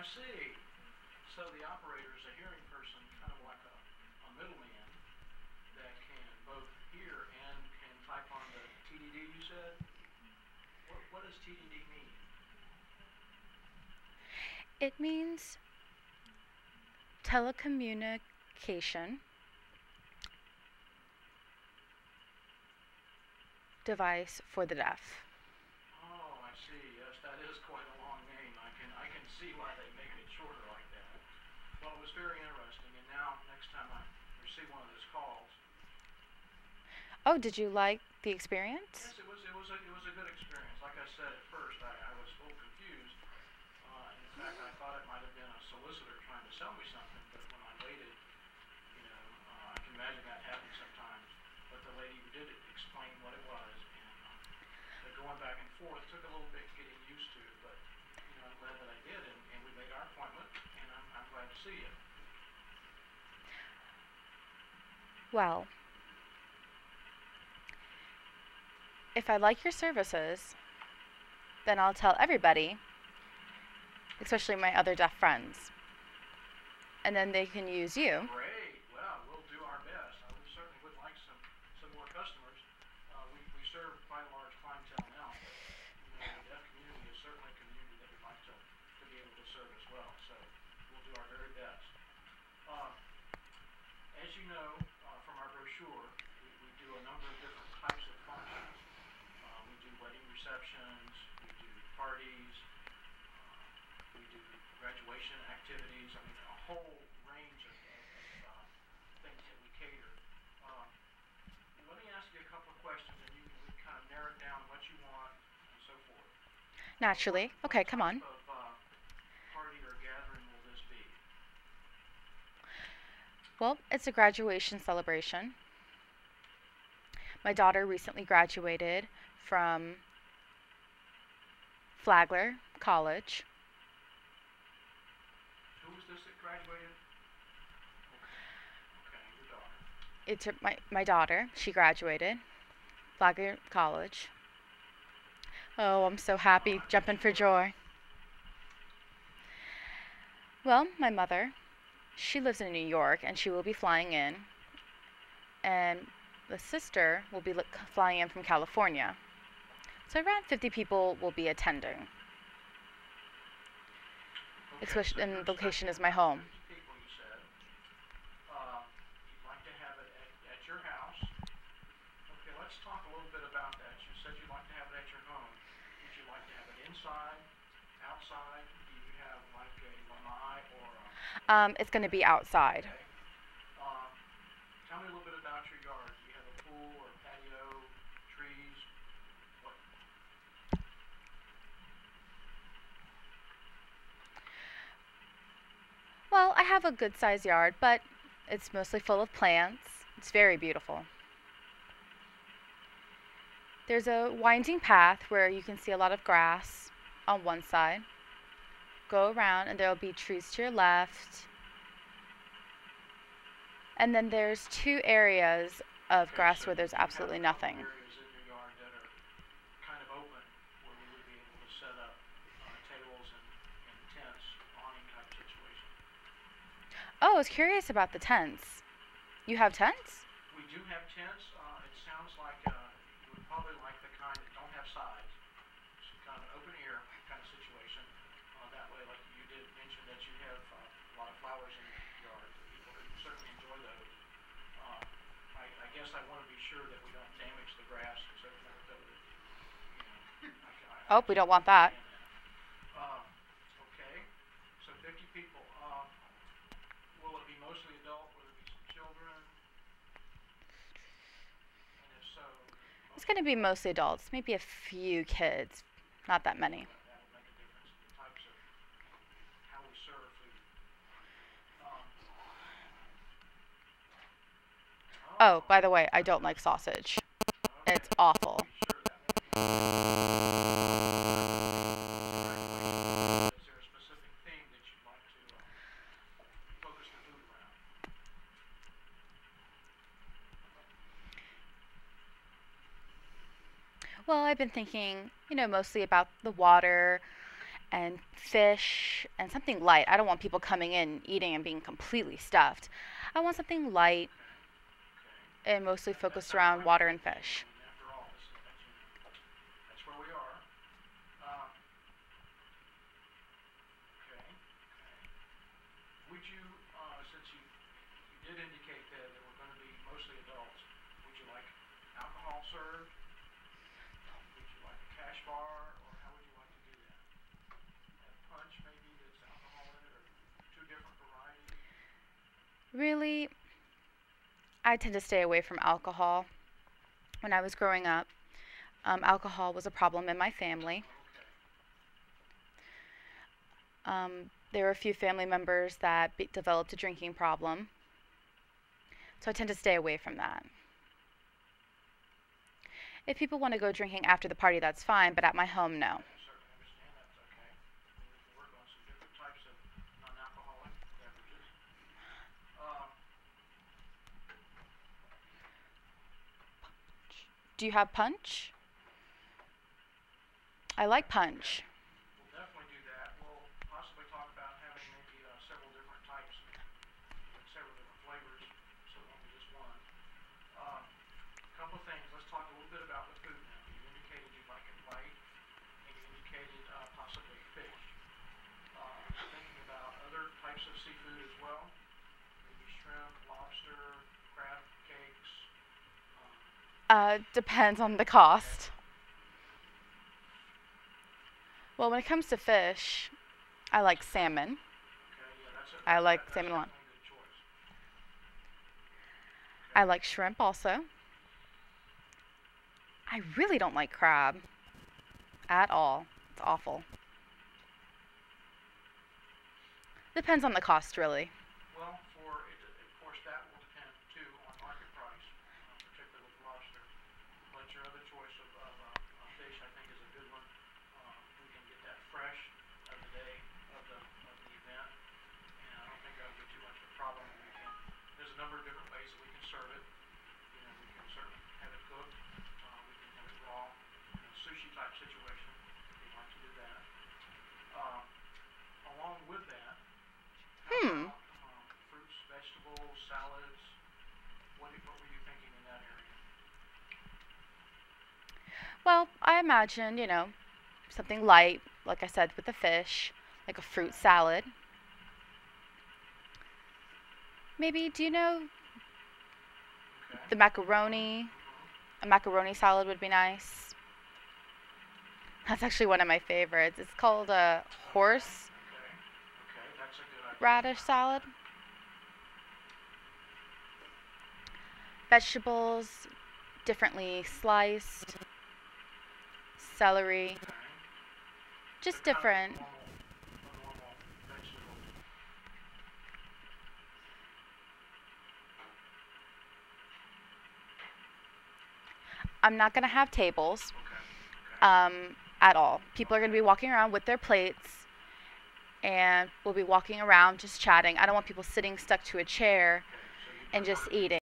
I see. So the operator is a hearing person, kind of like a middleman that can both hear and can type on the TDD, you said? What does TDD mean? It means telecommunication device for the deaf. Oh, I see. Yes, that is quite a long name. I can see why they make it shorter like that. Well, it was very interesting, and now next time I receive one of those calls. Oh, did you like the experience? Yes, it was a good experience. Like I said at first, I was a little confused. In fact, I thought it might have been a solicitor trying to sell me something, but when I waited, I can imagine that happens sometimes. But the lady did explain what it was, and the going back and forth took a little bit getting used to, but I'm glad that I did, and we made our appointment, and I'm glad to see you. Well, if I like your services, then I'll tell everybody, especially my other deaf friends. And then they can use you. Great. Well, we'll do our best. We certainly would like some more customers. We serve quite a large clientele now, but the deaf community is certainly a community that we'd like to be able to serve as well. So we'll do our very best. Uh, as you know from our brochure, we do a number of different types of functions. We do wedding receptions, we do parties, we do graduation activities. I mean, a whole range of things that we cater. Uh, Let me ask you a couple of questions, and we kind of narrow down what you want and so forth. Naturally. What Okay, come type on. of party or gathering will this be? Well, it's a graduation celebration. My daughter recently graduated from Flagler College. Who was this that graduated? Okay, your daughter. It's my daughter. She graduated Flagler College. Oh, I'm so happy, jumping for joy. Well, my mother, she lives in New York and she will be flying in. And the sister will be flying in from California. So around 50 people will be attending. Okay, Especially, so and you're the location is expecting my about home. 50 people, you said. You'd like to have it at your house. Okay, let's talk a little bit about that. You said you'd like to have it at your home. Would you like to have it inside, outside? Do you have like a lanai or a... It's going to be outside. Okay. Tell me a little bit about your yard. Do you have a pool or patio, trees? What? Well, I have a good sized yard, but it's mostly full of plants. It's very beautiful. There's a winding path where you can see a lot of grass on one side. Go around and there will be trees to your left. And then there's two areas of grass where there's absolutely nothing. Areas in your yard that are kind of open where we would be able to set up tables and tents, awning type situation. Oh, I was curious about the tents. You have tents? We do have tents. It sounds like you would probably like the kind that don't have sides. It's kind of an open air kind of situation. That way, like you did mention that you have a lot of flowers in your yard. People could certainly enjoy those. I guess I want to be sure that we don't damage the grass and so forth. Though that, Oh, we don't want that. Okay, so 50 people. Will it be mostly adult? Will there be some children? And if so, It's going to be mostly adults, maybe a few kids, not that many. that would make a difference in the types of how we serve food. Oh, by the way, I don't like sausage. Okay. It's awful. Be sure that won't be. Is there a specific theme that you'd like to focus the food around? Well, I've been thinking, mostly about the water and fish and something light. I don't want people coming in, eating, and being completely stuffed. I want something light Okay. and mostly That focused sounds around right. water and I fish. mean, after all, that's where we are. Okay. Would you, since you did indicate that they were going to be mostly adults, would you like alcohol served? Would you like a cash bar, or how would you like to do that? Have punch maybe that's alcohol in it, or two different varieties? Really, I tend to stay away from alcohol. When I was growing up, alcohol was a problem in my family. Okay. There were a few family members that developed a drinking problem, so I tend to stay away from that. If people want to go drinking after the party, that's fine, but at my home, no. I certainly understand that's okay. And we can work on some different types of non-alcoholic beverages. Um, Do you have punch? I like punch. we'll definitely do that. We'll possibly talk about having maybe several different types, like several different flavors, so it won't be just one. A couple of things. Let's talk a little bit about the food now. You indicated you'd like it light, and you indicated possibly fish. Thinking about other types of seafood as well, maybe shrimp, lobster, crab cakes. Um, Depends on the cost. Well, when it comes to fish, I like salmon. okay, yeah, I like that's salmon a lot. definitely a good choice. I Okay. like shrimp also. I really don't like crab at all. It's awful. Depends on the cost, really. Well, for it, of course, that will depend too on market price, particularly with lobster. But your other choice of fish, I think, is a good one. We can get that fresh of the day of the event, and I don't think that would be too much of a problem. We can. There's a number of different ways that we can serve it. You know, we can certainly have it cooked. We can have it raw, sushi type situation. If you'd like to do that. Um, Along with that, how Hmm. about fruits, vegetables, salads? What were you thinking in that area? Well, I imagine, something light, like I said, with the fish, like a fruit salad. Maybe, do you know Okay. the macaroni? A macaroni salad would be nice. That's actually one of my favorites. It's called a horse Okay. Okay. That's a good idea. radish salad. Vegetables, differently sliced, celery, Okay. just Kind of different. a normal vegetable. I'm not going to have tables Okay. Okay. at all. People are going to be walking around with their plates, and we'll be walking around just chatting. I don't want people sitting stuck to a chair Okay. So you and prefer just eating.